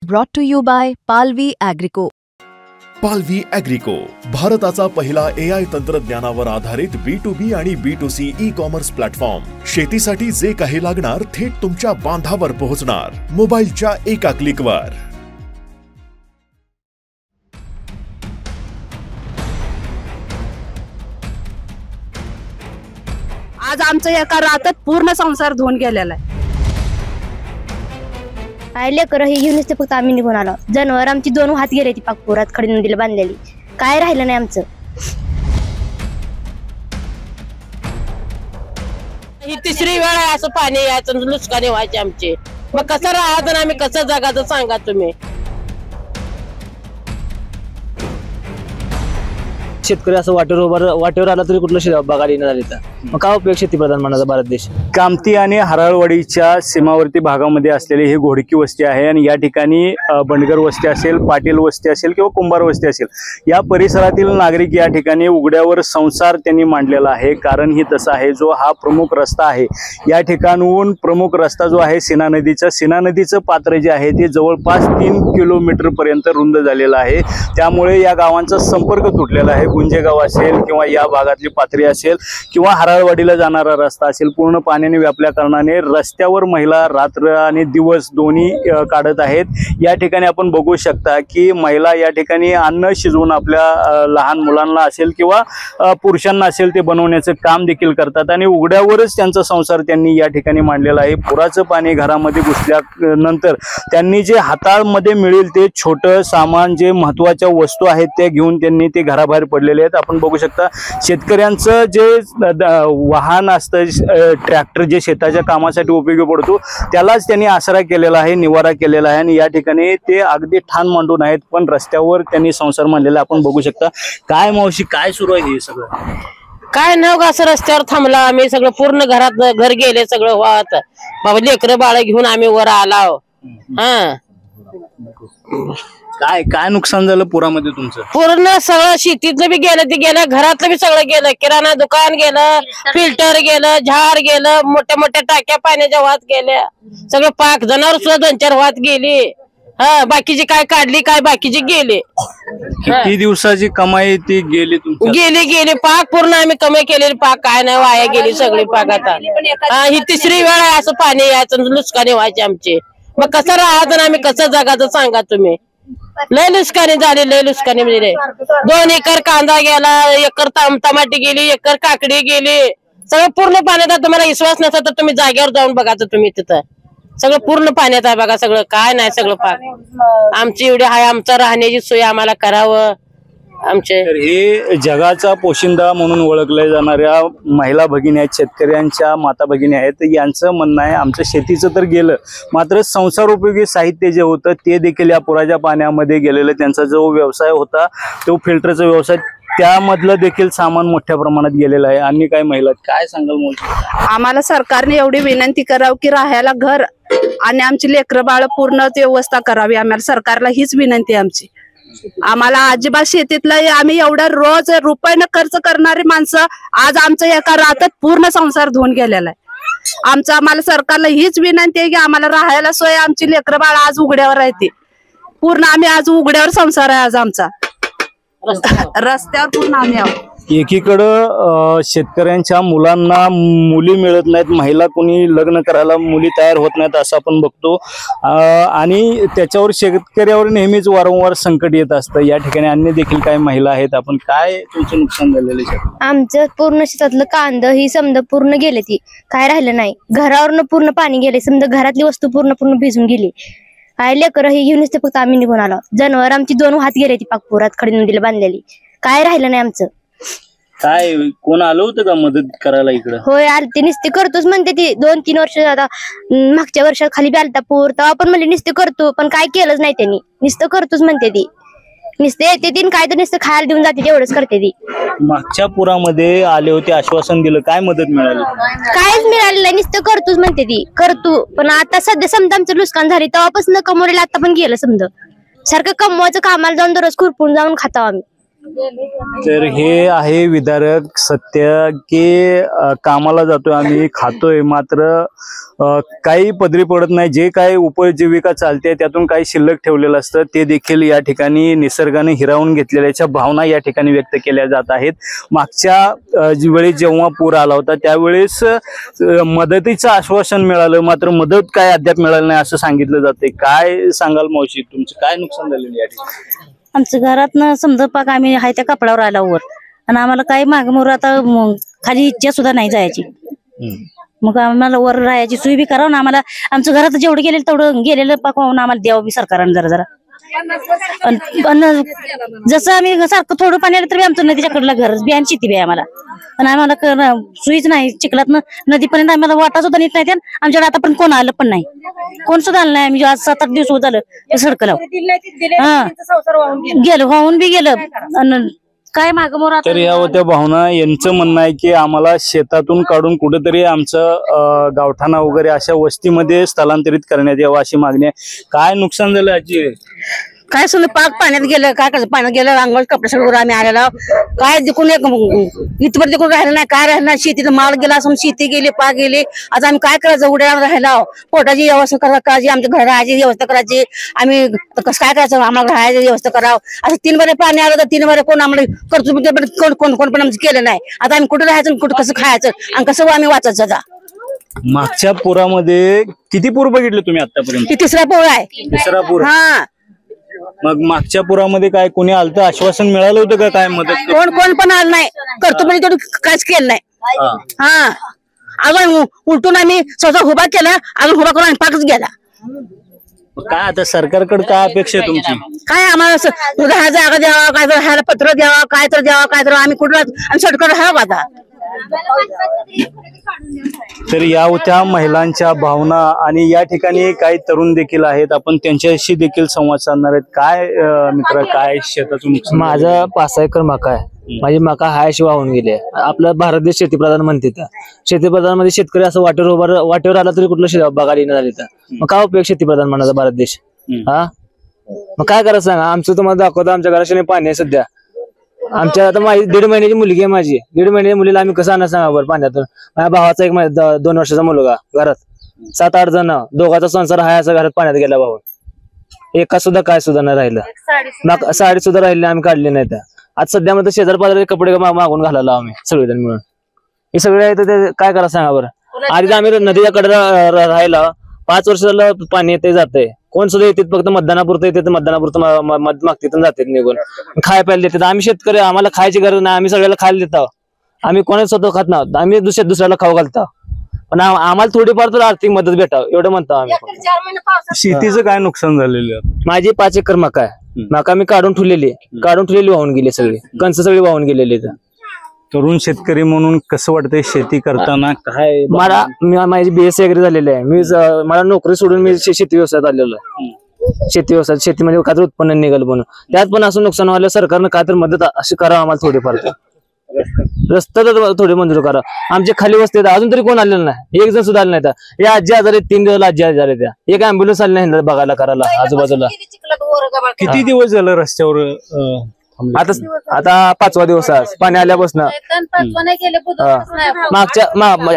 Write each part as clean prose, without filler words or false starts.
Brought to you by Palvi Agrico. पालवी ॲग्रिको, भारताचा पहिला AI तंत्रज्ञानावर आधारित B2B आणि B2C ई-कॉमर्स प्लॅटफॉर्म. शेतीसाठी जे काही लागणार थेट तुमच्या बांधावर पोहोचणार, मोबाईलच्या एका क्लिकवर. आज आमचं एका रातात पूर्ण संसार धुवून गेलेला आहे. काय लेकरं हे घेऊनच ते फक्त आम्ही निघून आलो. जनावर आमची 2 हात गेले ती पाकपुरात खडी नदीला बांधलेली. काय राहिलं नाही आमचं. ही तिसरी वेळ आहे असं पाणी यायचं, नुकसानी व्हायचे आमचे. मग कसं राहायचं, आम्ही कसं जगायचं सांगा तुम्ही. शेतकरी असं वाटेवर आला तरी कुठलं शेत बघायला येणार झाले तर मग काय उपयोग शेतीप्रधान म्हणाचा भारत देश. कामती आणि हराळवाडीच्या सीमावर्ती भागामध्ये असलेली ही घोडकी वस्ती आहे आणि या ठिकाणी बंडगर वस्ती असेल, पाटील वस्ती असेल किंवा कुंभार वस्ती असेल, या परिसरातील नागरिक या ठिकाणी उघड्यावर संसार त्यांनी मांडलेला आहे. कारण ही तसं आहे, जो हा प्रमुख रस्ता आहे, या ठिकाणून प्रमुख रस्ता जो आहे सीना नदीचं पात्र जे आहे ते जवळपास 3 किलोमीटर पर्यंत रुंद झालेलं आहे. त्यामुळे या गावांचा संपर्क तुटलेला आहे. गुंजेगाव असेल किंवा या भागातली पाथरी असेल किंवा हराळवाडीला जाणारा रस्ता असेल, पूर्ण पाण्याने व्यापल्या कारणाने रस्त्यावर महिला रात्र आणि दिवस दोन्ही काढत आहेत. या ठिकाणी आपण बघू शकता की महिला या ठिकाणी अन्न शिजवून आपल्या लहान मुलांना असेल किंवा पुरुषांना असेल ते बनवण्याचं काम देखील करतात आणि उघड्यावरच त्यांचा संसार त्यांनी या ठिकाणी मांडलेला आहे. पुराचं पाणी घरामध्ये घुसल्यानंतर त्यांनी जे हाताळमध्ये मिळेल ते छोटं सामान, जे महत्त्वाच्या वस्तू आहेत त्या घेऊन त्यांनी ते घराबाहेर पडलेले आहेत. आपण बघू शकता शेतकऱ्यांचं जे वाहन असतं, ट्रॅक्टर जे शेताच्या कामासाठी उपयोगी पडतो, त्यालाच त्यांनी आसरा केलेला आहे, निवारा केलेला आहे आणि या ठिकाणी ते अगदी ठाण मांडून आहेत, पण रस्त्यावर त्यांनी संसार मांडलेला आपण बघू शकता. काय मावशी, काय सुरू आहे हे सगळं? काय नव असं रस्त्यावर थांबला आम्ही, सगळं पूर्ण घर गेले सगळं वाहत. बाबा लेकरं बाळ घेऊन आम्ही वर आलाव. काय नुकसान झालं पुरामध्ये तुमचं? पूर्ण सगळं शेतीतलं बी गेलं, ते गेलं, घरातलं बी सगळं गेलं, किराणा दुकान गेलं, फिल्टर गेलं, झाड गेलं, मोठ्या मोठ्या टाक्या पाण्याच्या वाहत गेल्या, सगळं पाक, जनावर सुद्धा 2-4 वाहत गेली. बाकीची काय काढली, काय बाकीची गेले. किती दिवसाची कमाई ती गेली तुमची? गेली पाक पूर्ण आम्ही कमाई केलेली पाक काय नाही, वाया गेली सगळी पाक. आता ही तिसरी वेळ आहे असं पाणी यायचं, नुकसानी व्हायचे आमचे. मग कसं राहायचं, आम्ही कसं जगायचं सांगा तुम्ही. लय नुकसानी झाली, लय नुकसानी म्हणजे 2 एकर कांदा गेला, एकर टमाटी गेली, एकर काकडी गेली, सगळं पूर्ण पाण्यात. तुम्हाला विश्वास नसला तर तुम्ही जागेवर जाऊन बघायचं. तुम्ही तिथं सगळं पूर्ण पाण्यात आहे बघा, सगळं काय नाही, सगळं पाक. आमची एवढी आहे, आमचं राहण्याची सोय आम्हाला करावं. आमचे हे जगाचा पोशिंदा म्हणून ओळखल्या जाणाऱ्या महिला भगिनी आहेत, शेतकऱ्यांच्या माता भगिनी आहेत. यांचं म्हणणं आहे आमचं शेतीचं तर गेलं, मात्र संसारोपयोगी साहित्य जे होतं ते देखील या पुराच्या पाण्यामध्ये गेलेलं. त्यांचा जो व्यवसाय होता तो फिल्टरचा व्यवसाय, त्यामधलं देखील सामान मोठ्या प्रमाणात गेलेलं आहे. आणि काय महिला, काय सांगाल मुलं? आम्हाला सरकारने एवढी विनंती करावी की राहायला घर आणि आमची लेकरं बाळ पूर्ण व्यवस्था करावी. आम्हाला सरकारला हीच विनंती आहे आमची. आम्हाला अजिबात शेतीतलं, आम्ही एवढं रोज रुपयानं खर्च करणारी माणसं, आज आमचं एका रातात पूर्ण संसार धुवून गेलेला आहे. आम्हाला सरकारला हीच विनंती आहे की आम्हाला राहायला सोय, आमची लेकरं बाळ आज उघड्यावर राहते. पूर्ण आम्ही आज उघड्यावर संसार आहे आज आमचा, रस्त्यावर पूर्ण आम्ही आहोत. एकीकडं शेतकऱ्यांच्या मुलांना मुली मिळत नाहीत, महिला कोणी लग्न करायला मुली तयार होत नाहीत असं आपण बघतो आणि त्याच्यावर शेतकऱ्यावर नेहमीच वारंवार संकट येत असतं. या ठिकाणी अन्य देखील काही महिला आहेत. आपण काय तुमचं नुकसान झालेलं आहे? आमचं पूर्ण शेतातलं कांदा ही समजा पूर्ण गेले, ती काय राहिलं नाही. घरावरनं पूर्ण पाणी गेले, समजा घरातली वस्तू पूर्ण भिजून गेली. काय लेकरं हे घेऊनच ते फक्त आम्ही निघून आलो. जनावर आमची 2 हात गेले ती पाकपुरात खडी नदीला बांधलेली. काय राहिलं नाही आमचं. काय कोण आलं होतं का मदत करायला इकडं? होय, आलते. निस्ते करतोच म्हणते ती. 2-3 वर्ष आता मागच्या वर्षात खाली बी आलता पूर, तेव्हा पण म्हणले निस्ते करतो, पण काय केलंच नाही त्यांनी. निस्ते करतोच म्हणते ती. निस्ते येते ती काय तर नुसतं खायला देऊन जाते, तेवढंच करते ती. मागच्या पुरामध्ये आले होते, आश्वासन दिलं, काय मदत मिळाली? कायच मिळालं नाही, नुसतं करतोच म्हणते ती. करतो, पण आता सध्या समजा आमचं नुकसान झाले तेव्हापासून कमवलेलं आता पण गेलं. समजा सारखं कमवायचं कामाला जाऊन दररोज खुरपून जाऊन खातो आम्ही. तर हे आहे विदारक सत्य की कामाला जातोय आम्ही, खातोय, मात्र काही पदरी पडत नाही. जे काही उपजीविका चालते त्यातून काही शिल्लक ठेवलेलं असतं ते देखील या ठिकाणी निसर्गाने हिरावून घेतलेल्याच्या भावना या ठिकाणी व्यक्त केल्या जात आहेत. मागच्या वेळी जेव्हा पूर आला होता त्यावेळेस मदतीचं आश्वासन मिळालं, मात्र मदत काय अद्याप मिळालं नाही असं सांगितलं जाते. काय सांगाल मावशी, तुमचं काय नुकसान झालेलं या ठिकाणी? आमच्या घरातनं समजा पाक आम्ही हाय त्या कपड्यावर आला वर, आणि आम्हाला काही मागमोर आता खाली इच्छा सुद्धा नाही जायची. मग आम्हाला वर राहायची सोय बी करावं ना, आम्हाला आमच्या घरात जेवढं गेलेलं तेवढं गेलेलं पाक आम्हाला द्यावं बी सरकारनं जरा जरा. जसं आम्ही सारखं थोडं पाणी आलं तरी आमचं नदीच्या कडला घर बी आणि शेती बी आम्हाला, आणि आम्हाला सोयीच नाही. चिखलातनं नदीपर्यंत आम्हाला वाटा सुद्धा नेत नाही. आमच्याकडे आतापर्यंत कोण आलं पण नाही, कोण सुद्धा आलं नाही. आम्ही आज 7-8 दिवस होत आलं ते सडकला गेलं, वाहून बी गेलं. काय मागमोर तर या होत्या भावना. यांचं म्हणणं आहे की आम्हाला शेतातून काढून कुठेतरी आमचं गावठाणा वगैरे अशा वस्तीमध्ये स्थलांतरित करण्यात यावं अशी मागणी आहे. काय नुकसान झालं आजी? काय सुद्धा पाक पाण्यात गेलं, काय करायचं, पाण्यात गेलं, अंगावर कपडे सगळं आम्ही आलेला. काय दिकून इथपर्यंत दिकून राहिलं नाही, काय राहिलं नाही. शेतीचं माल गेला असून शेती गेली, पाक गेली. आता आम्ही काय करायचं, उड्या राहिला. पोटाची व्यवस्था करायची, आमच्या घर राहायची व्यवस्था करायची. आम्ही कसं काय करायचं, आम्हाला राहायची व्यवस्था करावं. असं 3 बारे पाणी आलं तर 3 बारे कोण आम्हाला करतो, कोण पण आमचं केलं नाही. आता आम्ही कुठं राहायचं, कुठं कसं खायचं आणि कसं आम्ही वाचायचं. आता मागच्या पुरामध्ये किती पूर बघितले तुम्ही आतापर्यंत? तिसरा पूर आहे. तिसरा पूर. हा, मग मागच्या पुरामध्ये काय कोणी आलतं, आश्वासन मिळालं होतं का काय मदत? कोण पण आलं नाही, करतो पण तेवढं काहीच केलं नाही. हा, अजून उलटून आम्ही स्वतः उभा केला, अजून उभा करून आम्ही पाकच गेला. काय आता सरकारकडे काय अपेक्षा आहे तुमची? काय आम्हाला जागा द्यावा, काय तर राहायला पत्र द्यावा, काय तर द्यावा, काय तर आम्ही कुठं आम्ही सटकड राहावं आता. तर या होत्या महिलांच्या भावना, आणि या ठिकाणी काही तरुण देखील आहेत. आपण त्यांच्याशी देखील संवाद साधणार आहेत. काय मित्र, काय शेतातून नुकसान? माझा 5 एकर मका आहे. माझी मका हायशी वाहून गेली. आपला भारत देश शेतीप्रधान म्हणते, शेतीप्रधान मध्ये शेतकरी असं वाटेवर आला तरी कुठलं बघायला येणं झाली. तर मग काय उपयोग शेतीप्रधान म्हणाचा भारत देश? हा, मग काय करायचं सांगा. आमचं तुम्हाला दाखवतो, आमच्या घराशी पाणी आहे सध्या. आमच्या आता माझी 1.5 महिन्याची मुलगी आहे. माझी 1.5 महिन्याच्या मुलीला आम्ही कसं आणा सांगा बरं पाण्यातून? माझ्या भावाचा 2 वर्षाचा मुलगा घरात, 7-8 जण, दोघाचा संसार हाय असं घरात पाण्यात गेला भाऊ. एका सुद्धा काय सुद्धा नाही राहिलं, साडी सुद्धा राहिली आम्ही काढली नाही. त्या आज सध्या मध्ये शेजार पाजारी कपडे मागून घालायला आम्ही सगळेजण मिळून. हे सगळे आहे तर ते काय करा सांगा बरं. आधी आम्ही नदीच्या कडे राहायला 5 वर्ष झालं पाणी येते जाते. कोण सुद्धा येतात, फक्त मतदानापुरतं येते, मतदानापुरतं मत मागतात जातात निघून. खाय प्यायला देतात. आम्ही शेतकरी, आम्हाला खायची गरज नाही. आम्ही सगळ्याला खायला देतो. आम्ही कोणाच स्वतः खात नाही. आम्ही दुसऱ्याला खाऊ घालतो. पण आम्हाला थोडीफार तर आर्थिक मदत भेटावं एवढं म्हणतो आम्ही. शेतीचं काय नुकसान झालेलं? माझी 5 एकर मका आहे. मका मी काढून ठेवलेली वाहून गेली सगळी, कणस सगळी वाहून गेलेली. तरुण शेतकरी म्हणून कसं वाटतंय शेती करताना? काय माझी BSc एग्री झालेली आहे. मला नोकरी सोडून मी शेती व्यवसायात आलेलो आहे. शेती व्यवसायात, शेतीमध्ये काय उत्पन्न निघाल म्हणून. त्यात पण असं नुकसान व्हायला सरकारनं काय तर मदत अशी करावं आम्हाला थोडीफार. रस्ता तर थोडी मंजूर करा. आमच्या खाली वस्ती अजून तरी कोण आलेलं नाही, एक जण सुद्धा आलं नाही. या आजी आजारी 3 दिवस आजी आजारी त्या, एक अँब्युलन्स आली नाही बघायला करायला आजूबाजूला. किती दिवस झालं रस्त्यावर? आता 5वा दिवस आहे पाणी आल्यापासून. मागच्या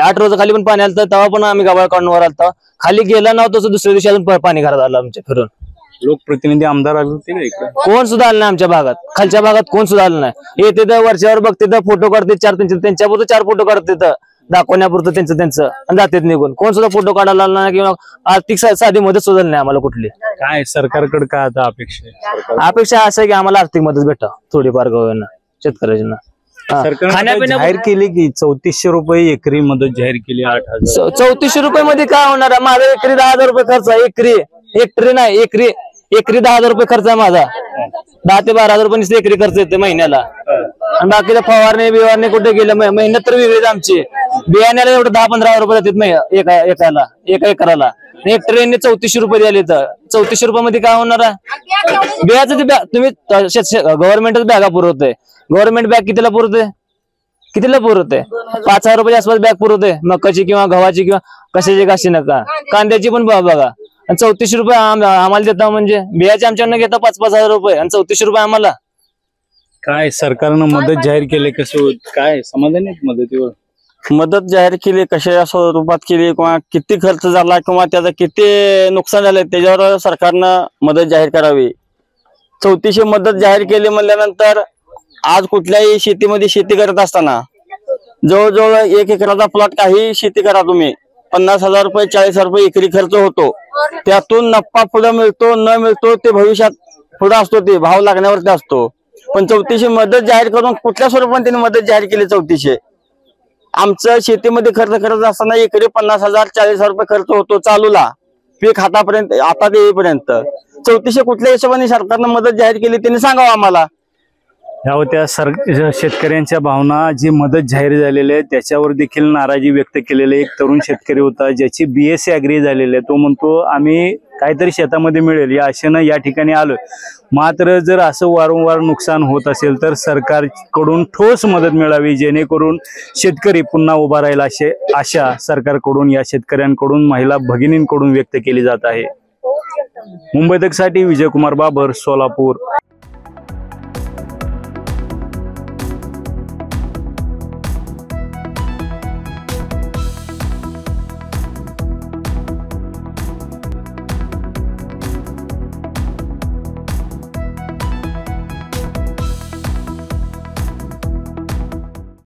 8 रोज खाली पण पाणी आलं, तेव्हा पण आम्ही गावाला काढून वर आलतो. खाली गेला नव्हतं तसं दुसऱ्या दिवशी अजून पाणी घरात आलं आमच्या फिरून. लोकप्रतिनिधी आमदार आले होते का इकडे? कोण सुद्धा आलं नाही आमच्या भागात. खालच्या भागात कोण सुद्धा आलं नाही. येते तर वरच्यावर बघते तर फोटो काढते, त्यांच्यापुरतं 4 फोटो काढते, दाखवण्यापुरतं त्यांचं आणि जातात निघून. कोण सुद्धा फोटो काढायला आला नाही किंवा आर्थिक साधी मदत सुद्धा नाही आम्हाला कुठली. काय सरकारकडे काय आता अपेक्षा? अपेक्षा असं आहे की आम्हाला आर्थिक मदत भेटावं थोडीफार गावांना, शेतकऱ्यांना. सरकारने जाहीर केली की 3400 रुपये एकरी मदत जाहीर केली. 8000. 3400 रुपये मध्ये काय होणार आहे? माझा एकरी 10,000 रुपये खर्च आहे. हेक्टरी नाही, एकरी 10,000 रुपये खर्च आहे माझा. 10 ते 12,000 रुपये एकरी खर्च येते महिन्याला. आणि बाकीच्या फवारणी कुठे गेलं, मेहनत तर वेगळीच आमची. बियाण्याला एवढं 10-15,000 रुपये देतात एका एकराला. हेक्टरीने 3400 रुपये दिले. तर 3400 रुपयामध्ये काय होणार आहे? बियाचं तुम्ही गव्हर्नमेंटच बॅगा पुरवतोय. गव्हर्नमेंट बॅग कितीला पुरवते? 5,000 रुपयाच्या आसपास बॅग पुरवते, मकाची किंवा गव्हाची किंवा कशाची काशी नका. कांद्याची पण बघा. 3400 रुपये आम्हाला देता, म्हणजे बियाचे आमच्याकडनं घेता 5,000 रुपये आणि 3400 रुपये आम्हाला. काय सरकारनं मदत जाहीर केली, कसं होत काय समाधान आहे मदतीवर? मदत जाहीर केली कशा स्वरूपात केली किंवा किती खर्च झाला किंवा त्याचं किती नुकसान झालं त्याच्यावर सरकारनं मदत जाहीर करावी. 3400 मदत जाहीर केली म्हणल्यानंतर आज कुठल्याही शेतीमध्ये शेती करत असताना जवळजवळ 1 एकराचा प्लॉट काही शेती करा तुम्ही 50,000 रुपये 40,000 रुपये एकरी खर्च होतो. त्यातून नफा पुढे मिळतो न मिळतो ते भविष्यात पुढे असतो, ते भाव लागण्यावरती असतो. पण 3400 मदत जाहीर करून कुठल्या स्वरूपात त्यांनी मदत जाहीर केली? 3400 आमचं शेतीमध्ये खर्च करत असताना एकरी 50,000 40,000 रुपये खर्च होतो चालूला पीक हातापर्यंत आता ते येईपर्यंत. 3400 कुठल्या हिशोबाने सरकारनं मदत जाहीर केली त्यांनी सांगावं आम्हाला. ह्या होत्या शेतकऱ्यांच्या भावना. जी मदत जाहीर झालेली आहे त्याच्यावर देखील नाराजी व्यक्त केलेले एक तरुण शेतकरी होता, ज्याची BSc ॲग्री झालेली आहे. तो म्हणतो आम्ही काहीतरी शेतामध्ये मिळेल या आशेनं या ठिकाणी आलो. मात्र जर असं वारंवार नुकसान होत असेल तर सरकारकडून ठोस मदत मिळावी, जेणेकरून शेतकरी पुन्हा उभा राहील अशी आशा सरकारकडून या शेतकऱ्यांकडून महिला भगिनींकडून व्यक्त केली जात आहे. मुंबई तकसाठी विजयकुमार बाबर, सोलापूर.